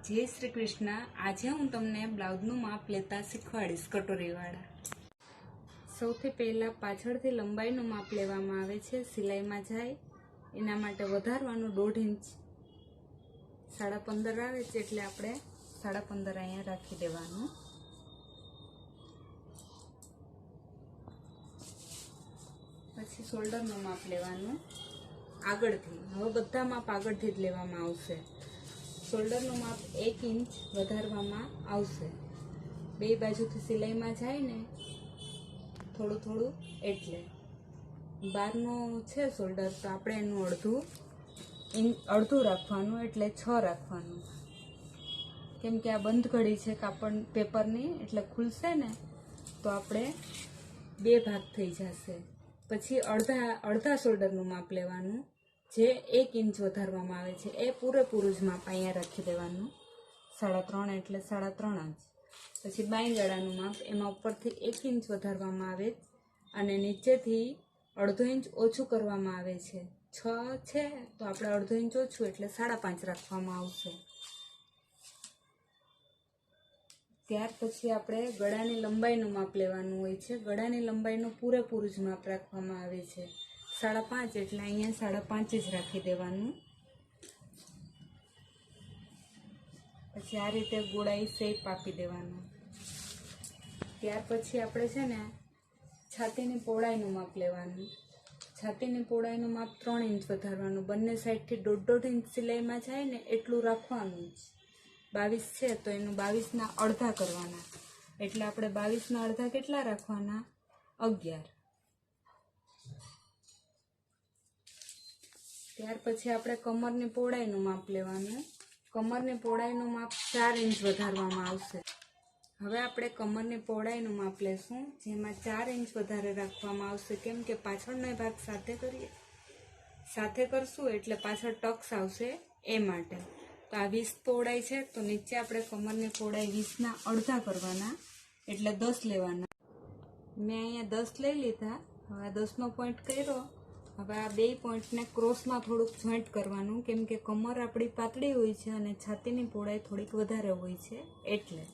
जय श्री कृष्ण। आज हूँ तमने ब्लाउजનું માપ લેતા શીખવાડીશ કટોરીવાળા। સૌથી પહેલા પાછળથી લંબાઈનું માપ લેવામાં આવે છે। સિલાઈમાં જાય એના માટે વધારવાનું 1.5 ઇંચ 15.5 આવે છે એટલે આપણે 15.5 અહીંયા રાખી દેવાનું। પછી શોલ્ડરનું માપ લેવાનું આગળથી। હવે બધા માપ આગળથી જ લેવામાં આવશે। શોલ્ડરનું માપ 1 ઇંચ વધારવામાં આવશે। બે બાજુથી સિલાઈમાં જાય ને થોડું થોડું એટલે 12નું છે શોલ્ડર તો આપણે એનું અડધું રાખવાનું એટલે 6 રાખવાનું। કેમ કે આ બંધ ઘડી છે કાપડ પેપરની એટલે ખુલશે ને તો આપણે 2 ભાગ થઈ જશે। પછી અડધા શોલ્ડરનું માપ લેવાનું જે 1 ઇંચ વધારવામાં આવે છે એ પૂરેપૂરું જ માપ અહીંયા રાખી દેવાનું। 3.5 એટલે 3.5 ઇંચ। પછી બાંય ગળાનું માપ એમાં ઉપરથી 1 ઇંચ વધારવામાં આવે અને નીચેથી 1/2 ઇંચ ઓછું કરવામાં આવે છે। 6 છે તો આપણે 1/2 ઇંચ ઓછું એટલે 5.5 રાખવામાં આવશે। ત્યાર પછી આપણે ગળાની લંબાઈનું માપ લેવાનું હોય છે। ગળાની લંબાઈનું પૂરેપૂરું જ માપ રાખવામાં આવે છે। 5.5 એટલે અહીંયા 5.5 જ રાખી દેવાનું। પછી આ રીતે ગોળાઈ શેપ આપી દેવાનું। ત્યાર પછી આપણે છે ને છાતીની પહોળાઈનું માપ લેવાનું। છાતીની પહોળાઈનું માપ 3 ઇંચ વધારવાનું। બંને સાઈડથી 1.5 ઇંચ સિલાઈમાં જાય ને એટલું રાખવાનું જ। 22 છે તો એનું 22ના અડધા કરવાના એટલે આપણે 22ના અડધા કેટલા રાખવાના? 11। ત્યાર પછી આપણે કમરની પહોળાઈનું માપ લેવાનું। કમરની પહોળાઈનું માપ 4 ઇંચ વધારવામાં આવશે। હવે આપણે કમરની પહોળાઈનું માપ લેશું જેમાં 4 ઇંચ વધારે રાખવામાં આવશે। કેમ કે પાછળનો ભાગ સાથે કરશું એટલે પાછળ ટક્સ આવશે એ માટે। તો આ 20 પહોળાઈ છે તો નીચે આપણે કમરની પહોળાઈ 20ના અડધા કરવાના એટલે 10 લેવાના। મેં અહીંયા 10 લઈ લીધા। હવે 10નો પોઈન્ટ કર્યો। હવે આ 2 પોઈન્ટને ક્રોસમાં થોડુંક જોઈન્ટ કરવાનું કેમ કે કમર આપણી પાતળી હોય છે અને છાતીની પહોળાઈ થોડીક વધારે હોય છે એટલે।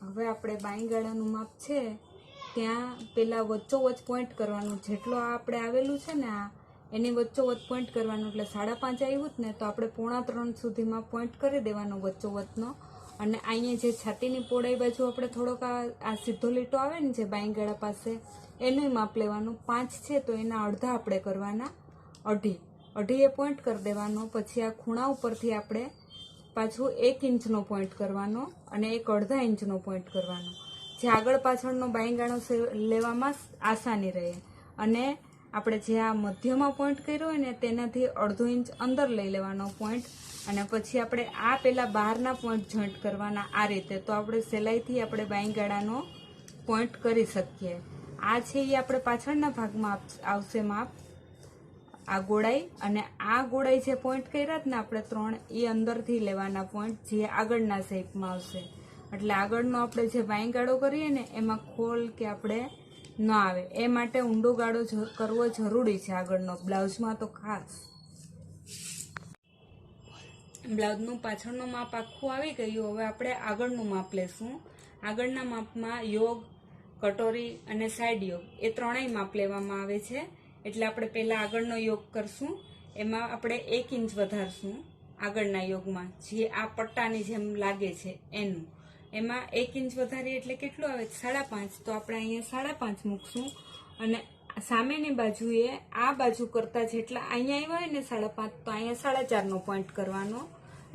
હવે આપણે બાંય ગાળાનું માપ છે ત્યાં પેલા વચ્ચોવચ્ચ પોઈન્ટ કરવાનું। જેટલો આપણે આવેલું છે ને આ એની વચ્ચોવચ્ચ પોઈન્ટ કરવાનું એટલે 5.5 આવ્યું જ ને તો આપણે 2.5 સુધીમાં પોઈન્ટ કરી દેવાનો વચ્ચોવચ્ચનો। અને અહીંયા જે છાતીની પહોળાઈ બાજુ આપણે થોડોક આ સીધો લીટો આવે ને જે બાંય ગાળા પાસે એનું માપ લેવાનું। 5 છે તો એના અડધા આપણે કરવાના 2.5 એ પોઈન્ટ કરી દેવાનો। પછી આ ખૂણા ઉપરથી આપણે પાછું 1 ઇંચનો પોઈન્ટ કરવાનો અને 1/2 ઇંચનો પોઈન્ટ કરવાનો જે આગળ પાછળનો બાંય ગાળો લેવામાં આસાની રહે। અને આપણે જે આ મધ્યમાં પોઈન્ટ કર્યો હોય ને તેનાથી 1/2 ઇંચ અંદર લઈ લેવાનો પોઈન્ટ અને પછી આપણે આ પેલા બહારના પોઈન્ટ જોઈન્ટ કરવાના આ રીતે। તો આપણે સહેલાઈથી આપણે બાંય ગાળાનો પોઈન્ટ કરી શકીએ। આ છે એ આપણે પાછળના ભાગમાં આવશે માપ આ ગોળાઈ અને આ ગોળાઈ જે પોઈન્ટ કર્યા જ ને આપણે 3 એ અંદરથી લેવાના પોઈન્ટ જે આગળના શેપમાં આવશે। એટલે આગળનો આપણે જે બાંય ગાળો કરીએ ને એમાં ખોલ કે આપણે ન આવે એ માટે ઊંડો ગાળો કરવો જરૂરી છે આગળનો બ્લાઉઝમાં તો ખાસ। બ્લાઉઝનું પાછળનું માપ આખું આવી ગયું। હવે આપણે આગળનું માપ લેશું। આગળના માપમાં યોગ કટોરી અને સાઈડ યોગ એ ત્રણેય માપ લેવામાં આવે છે। એટલે આપણે પહેલા આગળનો યોગ કરશું એમાં આપણે 1 ઇંચ વધારશું આગળના યોગમાં જે આ પટ્ટાની જેમ લાગે છે એનું। એમાં 1 ઇંચ વધારીએ એટલે કેટલું આવે? 5.5। તો આપણે અહીંયા 5.5 મૂકશું અને સામેની બાજુએ આ બાજુ કરતા જેટલા અહીંયા આવ્યા હોય ને 5.5 તો અહીંયા 4.5નો પોઈન્ટ કરવાનો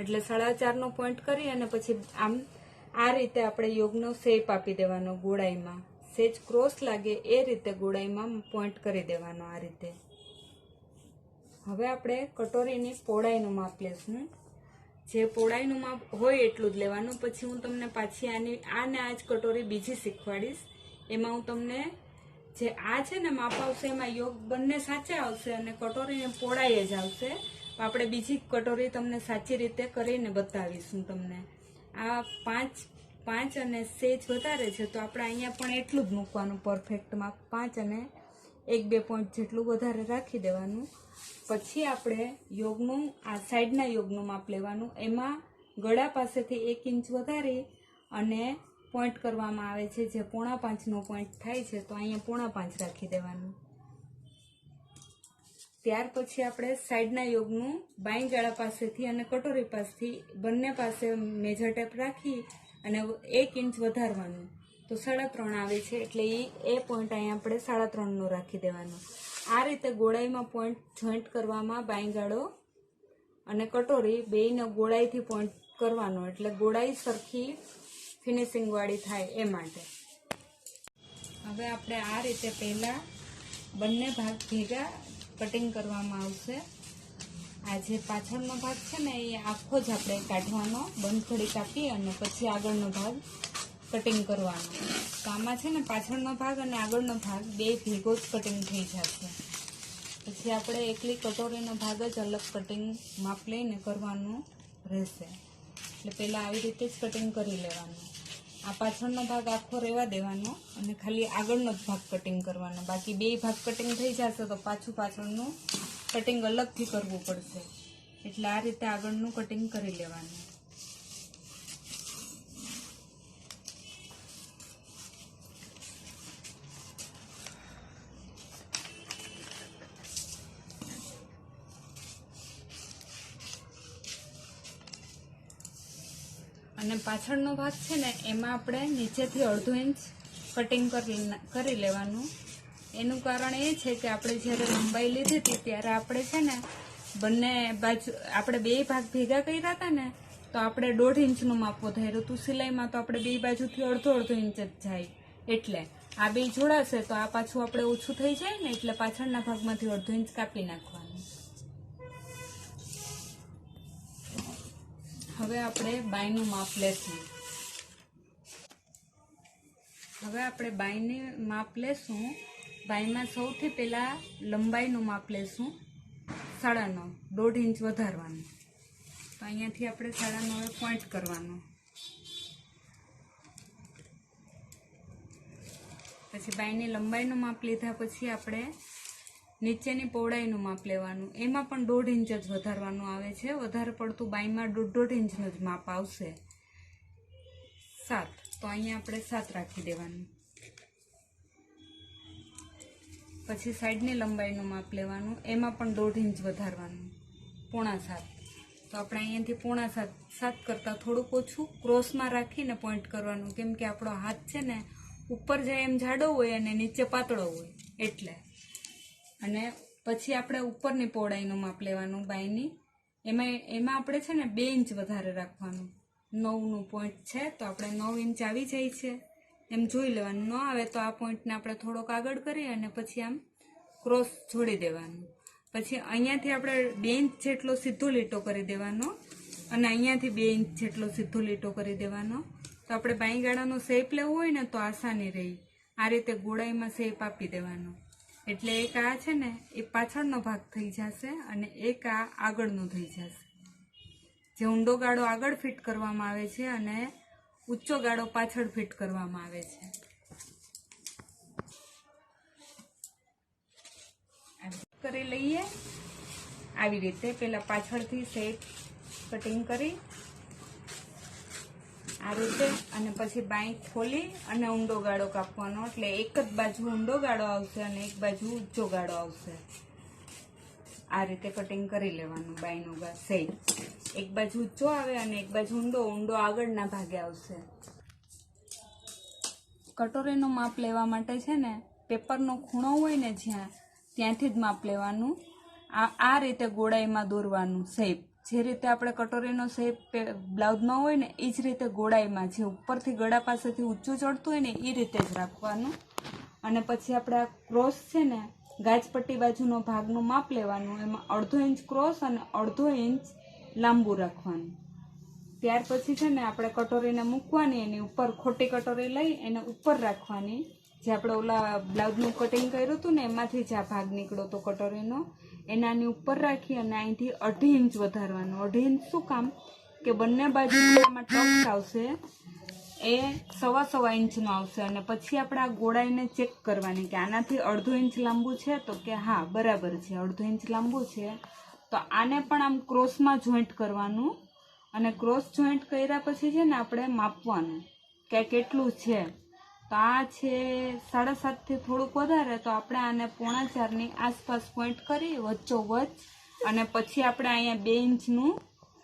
એટલે 4.5નો પોઈન્ટ કરી અને પછી આમ આ રીતે આપણે યોગનો શેપ આપી દેવાનો ગોળાઈમાં। સેજ ક્રોસ લાગે એ રીતે ગોળાઈમાં પોઈન્ટ કરી દેવાનો આ રીતે। હવે આપણે કટોરીની પહોળાઈનું માપ લેશું। જે પહોળાઈનું માપ હોય એટલું જ લેવાનું। પછી હું તમને પાછી આને આ જ કટોરી બીજી શીખવાડીશ। એમાં હું તમને જે આ છે ને માપ આવશે એમાં યોગ બંને સાચા આવશે અને કટોરીની પહોળાઈ જ આવશે। આપણે બીજી કટોરી તમને સાચી રીતે કરીને બતાવીશું તમને। આ 5 અને સેજ વધારે છે તો આપણે અહીંયા પણ એટલું જ મૂકવાનું પરફેક્ટ માપ 5 અને 1-2 પોઈન્ટ જેટલું વધારે રાખી દેવાનું. પછી આપણે યોગનું આ સાઈડના યોગનું માપ લેવાનું. એમાં ગળા પાસેથી 1 ઇંચ વધારી અને પોઈન્ટ કરવામાં આવે છે, જે 4.5નો પોઈન્ટ થાય છે, તો અહીંયા 4.5 રાખી દેવાનું. ત્યાર પછી આપણે સાઈડના યોગનું બાઈ ગાળા પાસેથી અને કટોરી પાસેથી બંને પાસે મેજર ટેપ રાખી અને 1 ઇંચ વધારવાનું, તો 3.5 આવે છે. એટલે એ પોઈન્ટ અહીંયા આપણે 3.5નો રાખી દેવાનો. આ રીતે ગોળાઈમાં પોઈન્ટ જોઈન્ટ કરવામાં બાઈ ગાળો અને કટોરી બેયને ગોળાઈથી પોઈન્ટ કરવાનો, એટલે ગોળાઈ સરખી ફિનિશિંગ વાળી થાય એ માટે. હવે આપણે આ રીતે પહેલા બંને ભાગ ભેગા કટિંગ કરવામાં આવશે. આ જે પાછળનો ભાગ છે ને એ આખો જ આપણે કાઢવાનો, બંધખડી કાપી અને પછી આગળનો ભાગ કટિંગ કરવાનો. તો આમાં છે ને પાછળનો ભાગ અને આગળનો ભાગ બે ભેગો જ કટિંગ થઈ જશે. પછી આપણે એકલી કટોરીનો ભાગ જ અલગ કટિંગ માપ લઈને કરવાનું રહેશે. એટલે પહેલાં આવી રીતે જ કટિંગ કરી લેવાનું. આ પાછળનો ભાગ આખો રહેવા દેવાનો અને ખાલી આગળનો જ ભાગ કટિંગ કરવાનો. બાકી બે ભાગ કટિંગ થઈ જશે તો પાછળનું કટિંગ અલગથી કરવું પડશે. એટલે આ રીતે આગળનું કટિંગ કરી લેવાનું. અને પાછળનો ભાગ છે ને એમાં આપણે નીચેથી 1/2 ઇંચ કટિંગ કરી લેવાનું. એનું કારણ એ છે કે આપણે જ્યારે લંબાઈ લીધી હતી ત્યારે આપણે છે ને બંને બાજુ આપણે બે ભાગ ભેગા કર્યા હતા ને, તો આપણે 1.5 ઇંચનું માપ વધાર્યું હતું. સિલાઈમાં તો આપણે બે બાજુથી 1/2 ઇંચ જ જાય. એટલે આ બે જોડાશે તો આ પાછું આપણે ઓછું થઈ જાય ને, એટલે પાછળના ભાગમાંથી 1/2 ઇંચ કાપી નાખવાનું. હવે આપણે બાયનું માપ લેશું. બાયમાં સૌથી પહેલા લંબાઈનું માપ લેશું 9.5, 1.5 ઇંચ વધારવાનું. તો અહીંયાથી આપણે 9.5 પોઈન્ટ કરવાનો. પછી બાયની લંબાઈનું માપ લીધા પછી આપણે નીચેની પહોળાઈનું માપ લેવાનું. એમાં પણ 1.5 ઇંચ જ વધારવાનું આવે છે. વધારે પડતું બાયમાં 1.5 ઇંચનું જ માપ આવશે. 7, તો અહીંયા આપણે 7 રાખી દેવાનું. પછી સાઈડની લંબાઈનું માપ લેવાનું. એમાં પણ 1.5 ઇંચ વધારવાનું, 6.5. તો આપણે અહીંયાથી 6.5, 7 કરતાં થોડુંક ઓછું ક્રોસમાં રાખીને પોઈન્ટ કરવાનું, કેમ કે આપણો હાથ છે ને ઉપર જાય એમ જાડો હોય અને નીચે પાતળો હોય એટલે. અને પછી આપણે ઉપરની પહોળાઈનું માપ લેવાનું બાયની. એમાં આપણે છે ને 2 ઇંચ વધારે રાખવાનું. 9નું પોઈન્ટ છે તો આપણે 9 ઇંચ આવી જાય છે એમ જોઈ લેવાનું. ન આવે તો આ પોઈન્ટને આપણે થોડોક આગળ કરી અને પછી આમ ક્રોસ જોડી દેવાનું. પછી અહીંયાથી આપણે 2 ઇંચ જેટલો સીધો લીટો કરી દેવાનો અને અહીંયાથી 2 ઇંચ જેટલો સીધો લીટો કરી દેવાનો. તો આપણે બાઈ ગાળાનો શેપ લેવો હોય ને તો આસાની રહી. આ રીતે ગોળાઈમાં શેપ આપી દેવાનો. એટલે એક આ છે ને એ પાછળનો ભાગ થઈ જશે અને એક આ આગળનો થઈ જશે. જે ઊંડો ગાળો આગળ ફિટ કરવામાં આવે છે અને ઊંચો ગાળો પાછળ ફિટ કરવામાં આવે છે. કરી લઈએ આવી રીતે. પહેલા પાછળથી શેપ કટિંગ કરી આ રીતે અને પછી બાઈ ખોલી અને ઊંડો ગાળો કાપવાનો. એટલે એક જ બાજુ ઊંડો ગાળો આવશે અને એક બાજુ ઊંચો ગાળો આવશે. આ રીતે કટિંગ કરી લેવાનું બાઈનો શેપ. એક બાજુ ઊંચો આવે અને એક બાજુ ઊંડો આગળના ભાગે આવશે. કટોરીનું માપ લેવા માટે છે ને પેપરનો ખૂણો હોય ને ત્યાંથી જ માપ લેવાનું. આ રીતે ગોળાઈમાં દોરવાનું શેપ. જે રીતે આપણે કટોરીનો શેપ બ્લાઉઝમાં હોય ને એ જ રીતે ગોળાઈમાં જે ઉપરથી ગળા પાસેથી ઊંચું ચડતું હોય ને એ રીતે જ રાખવાનું. અને પછી આપણે આ ક્રોસ છે ને ગાજપટ્ટી બાજુનો ભાગનું માપ લેવાનું. એમાં 1/2 ઇંચ ક્રોસ અને 1/2 ઇંચ લાંબુ રાખવાનું. ત્યાર પછી છે ને આપણે કટોરીને મૂકવાની, એની ઉપર ખોટી કટોરી લઈ એને ઉપર રાખવાની. જે આપણે ઓલા બ્લાઉઝનું કટિંગ કર્યું હતું ને એમાંથી જ આ ભાગ નીકળ્યો હતો કટોરીનો, એનાની ઉપર રાખી અને અહીંથી 1/2 ઇંચ વધારવાનું. 1/2 ઇંચ શું કામ કે બંને બાજુ આમાં ટક્સ આવશે એ 1.25 ઇંચનું આવશે અને પછી આપણે આ ગોળાઈને ચેક કરવાની કે આનાથી 1/2 ઇંચ લાંબુ છે તો કે હા બરાબર છે 1/2 ઇંચ લાંબુ છે તો આને પણ આમ ક્રોસમાં જોઈન્ટ કરવાનું અને ક્રોસ જોઈન્ટ કર્યા પછી છે ને આપણે માપવાનું કે કેટલું છે તો આ છે 7.5 થી થોડુંક વધારે તો આપણે આને 3.25 ની આસપાસ પોઈન્ટ કરી વચ્ચોવચ્ચ અને પછી આપણે અહીંયા 2 ઇંચનું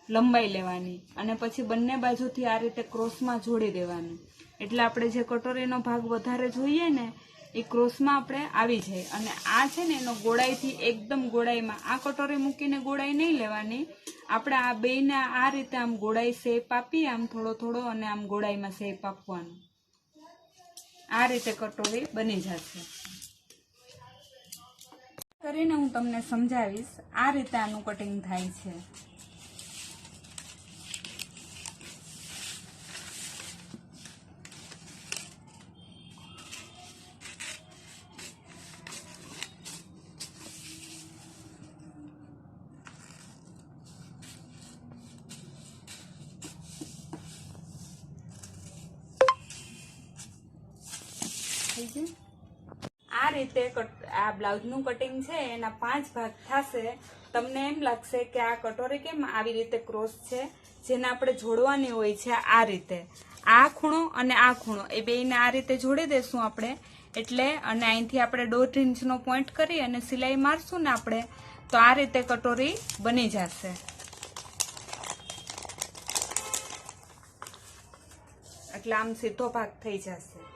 લંબાઈ લેવાની અને પછી બંને બાજુથી આ રીતે ક્રોસમાં જોડી દેવાનું એટલે આપણે જે કટોરીનો ભાગ વધારે જોઈએ ને એ ક્રોસમાં આપણે આવી જાય અને આ છે ને એનો ગોળાઈથી એકદમ ગોળાઈમાં આ કટોરી મૂકીને ગોળાઈ નહીં લેવાની આપણે આ બેયને આ રીતે આમ ગોળાઈ શેપ આપી આમ થોડો થોડો અને આમ ગોળાઈમાં શેપ આપવાનું આ રીતે કટોરી બની જશે કરીને હું તમને સમજાવીશ આ રીતે આનું કટિંગ થાય છે આ રીતે આ બ્લાઉઝનું કટિંગ છે એના 5 ભાગ થશે તમને એમ લાગશે કે આ કટોરી કેમ આવી રીતે ક્રોસ છે જેને આપણે જોડવાની હોય છે આ રીતે આ ખૂણો અને આ ખૂણો એ બેયને આ રીતે જોડી દેશું આપણે એટલે અને અહીંથી આપણે 1.5 ઇંચનો પોઈન્ટ કરી અને સિલાઈ મારશું ને આપણે તો આ રીતે કટોરી બની જશે એટલે આમ સીધો ભાગ થઈ જશે